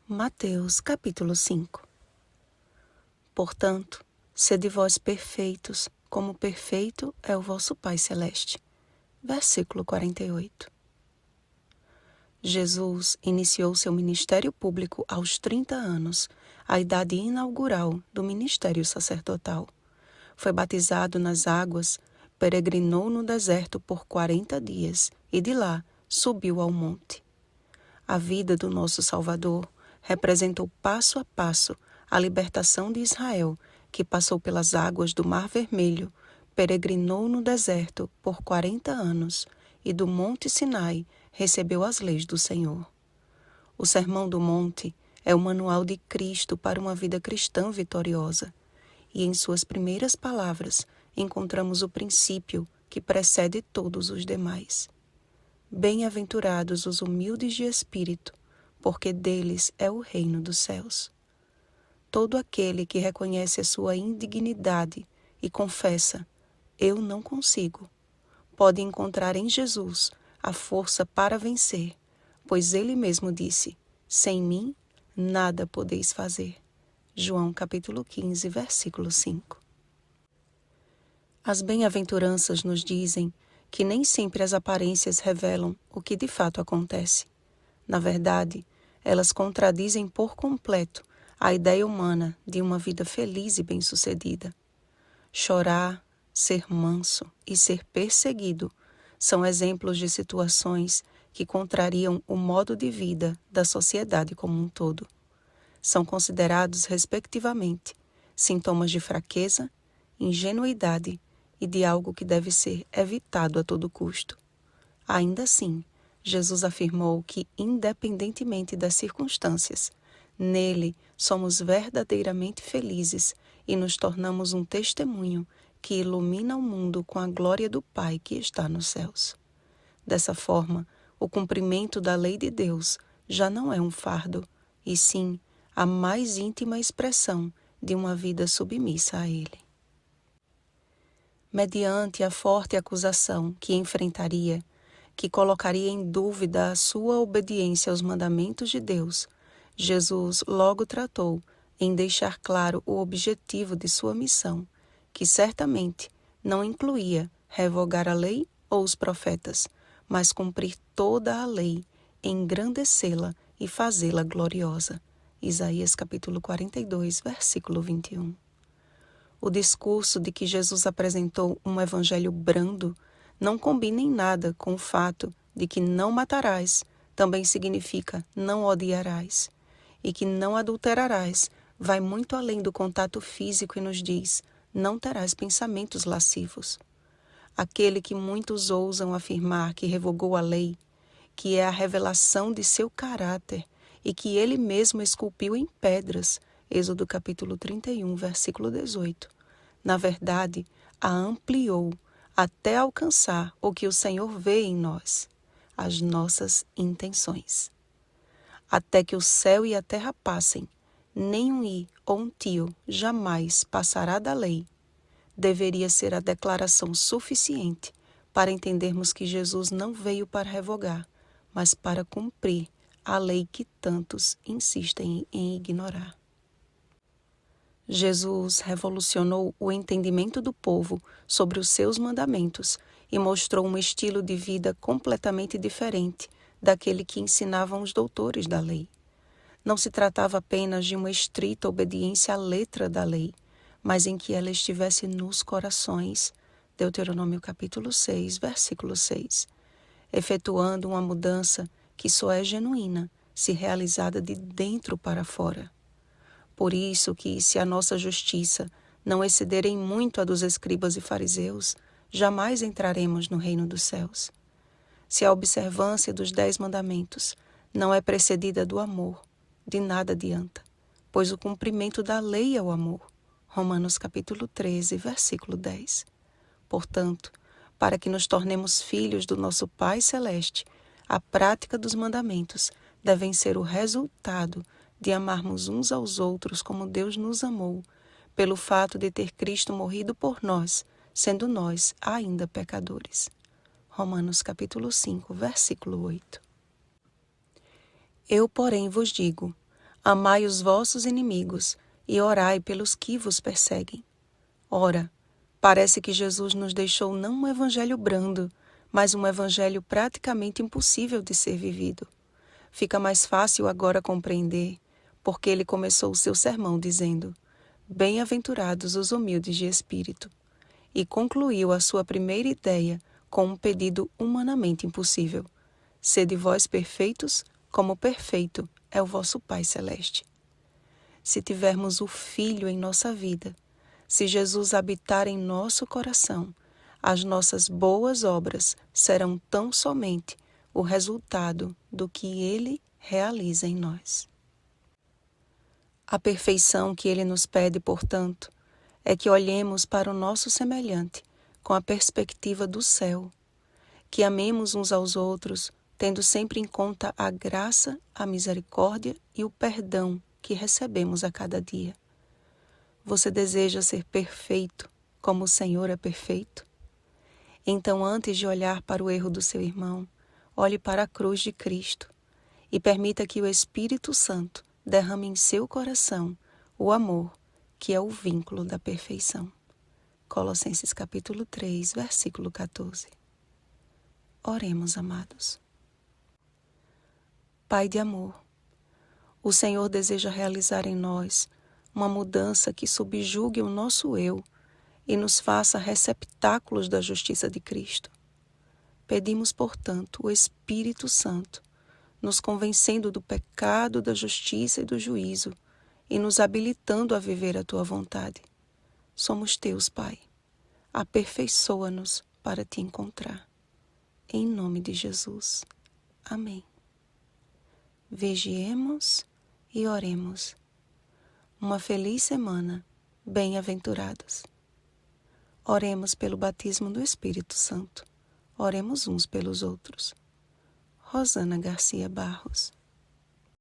Mateus capítulo 5. Portanto, sede vós perfeitos, como perfeito é o vosso Pai Celeste. Versículo 48. Jesus iniciou seu ministério público aos 30 anos, a idade inaugural do ministério sacerdotal. Foi batizado nas águas, peregrinou no deserto por 40 dias e de lá subiu ao monte. A vida do nosso Salvador representou passo a passo a libertação de Israel, que passou pelas águas do Mar Vermelho, peregrinou no deserto por 40 anos e do Monte Sinai recebeu as leis do Senhor. O Sermão do Monte é o manual de Cristo para uma vida cristã vitoriosa, e em suas primeiras palavras encontramos o princípio que precede todos os demais. Bem-aventurados os humildes de espírito, porque deles é o reino dos céus. Todo aquele que reconhece a sua indignidade e confessa, eu não consigo, pode encontrar em Jesus a força para vencer, pois ele mesmo disse, sem mim nada podeis fazer. João capítulo 15, versículo 5. As bem-aventuranças nos dizem que nem sempre as aparências revelam o que de fato acontece. Na verdade, elas contradizem por completo a ideia humana de uma vida feliz e bem-sucedida. Chorar, ser manso e ser perseguido são exemplos de situações que contrariam o modo de vida da sociedade como um todo. São considerados, respectivamente, sintomas de fraqueza, ingenuidade e de algo que deve ser evitado a todo custo. Ainda assim, Jesus afirmou que, independentemente das circunstâncias, nele somos verdadeiramente felizes e nos tornamos um testemunho que ilumina o mundo com a glória do Pai que está nos céus. Dessa forma, o cumprimento da lei de Deus já não é um fardo, e sim a mais íntima expressão de uma vida submissa a Ele. Mediante a forte acusação que enfrentaria, que colocaria em dúvida a sua obediência aos mandamentos de Deus, Jesus logo tratou em deixar claro o objetivo de sua missão, que certamente não incluía revogar a lei ou os profetas, mas cumprir toda a lei, engrandecê-la e fazê-la gloriosa. Isaías capítulo 42, versículo 21. O discurso de que Jesus apresentou um evangelho brando não combina em nada com o fato de que não matarás também significa não odiarás, e que não adulterarás vai muito além do contato físico e nos diz, não terás pensamentos lascivos. Aquele que muitos ousam afirmar que revogou a lei, que é a revelação de seu caráter e que ele mesmo esculpiu em pedras, Êxodo capítulo 31, versículo 18, na verdade, a ampliou até alcançar o que o Senhor vê em nós, as nossas intenções. Até que o céu e a terra passem, nem um i ou um tio jamais passará da lei, deveria ser a declaração suficiente para entendermos que Jesus não veio para revogar, mas para cumprir a lei que tantos insistem em ignorar. Jesus revolucionou o entendimento do povo sobre os seus mandamentos e mostrou um estilo de vida completamente diferente daquele que ensinavam os doutores da lei. Não se tratava apenas de uma estrita obediência à letra da lei, mas em que ela estivesse nos corações, Deuteronômio capítulo 6, versículo 6, efetuando uma mudança que só é genuína se realizada de dentro para fora. Por isso que, se a nossa justiça não exceder em muito a dos escribas e fariseus, jamais entraremos no reino dos céus. Se a observância dos 10 mandamentos não é precedida do amor, de nada adianta, pois o cumprimento da lei é o amor. Romanos capítulo 13, versículo 10. Portanto, para que nos tornemos filhos do nosso Pai Celeste, a prática dos mandamentos devem ser o resultado de amarmos uns aos outros como Deus nos amou, pelo fato de ter Cristo morrido por nós, sendo nós ainda pecadores. Romanos capítulo 5, versículo 8. Eu, porém, vos digo, Amai os vossos inimigos e orai pelos que vos perseguem. Ora, parece que Jesus nos deixou não um evangelho brando, mas um evangelho praticamente impossível de ser vivido. Fica mais fácil agora compreender, porque ele começou o seu sermão dizendo: Bem-aventurados os humildes de espírito, e concluiu a sua primeira ideia com um pedido humanamente impossível: Sede vós perfeitos, como perfeito é o vosso Pai Celeste. Se tivermos o Filho em nossa vida, se Jesus habitar em nosso coração, as nossas boas obras serão tão somente o resultado do que Ele realiza em nós. A perfeição que Ele nos pede, portanto, é que olhemos para o nosso semelhante com a perspectiva do céu, que amemos uns aos outros, tendo sempre em conta a graça, a misericórdia e o perdão que recebemos a cada dia. Você deseja ser perfeito como o Senhor é perfeito? Então, antes de olhar para o erro do seu irmão, olhe para a cruz de Cristo e permita que o Espírito Santo derrame em seu coração o amor, que é o vínculo da perfeição. Colossenses capítulo 3, versículo 14. Oremos, amados. Pai de amor, o Senhor deseja realizar em nós uma mudança que subjugue o nosso eu e nos faça receptáculos da justiça de Cristo. Pedimos, portanto, o Espírito Santo, nos convencendo do pecado, da justiça e do juízo e nos habilitando a viver a Tua vontade. Somos Teus, Pai. Aperfeiçoa-nos para Te encontrar. Em nome de Jesus. Amém. Vigiemos e oremos. Uma feliz semana, bem-aventurados. Oremos pelo batismo do Espírito Santo. Oremos uns pelos outros. Rosana Garcia Barros.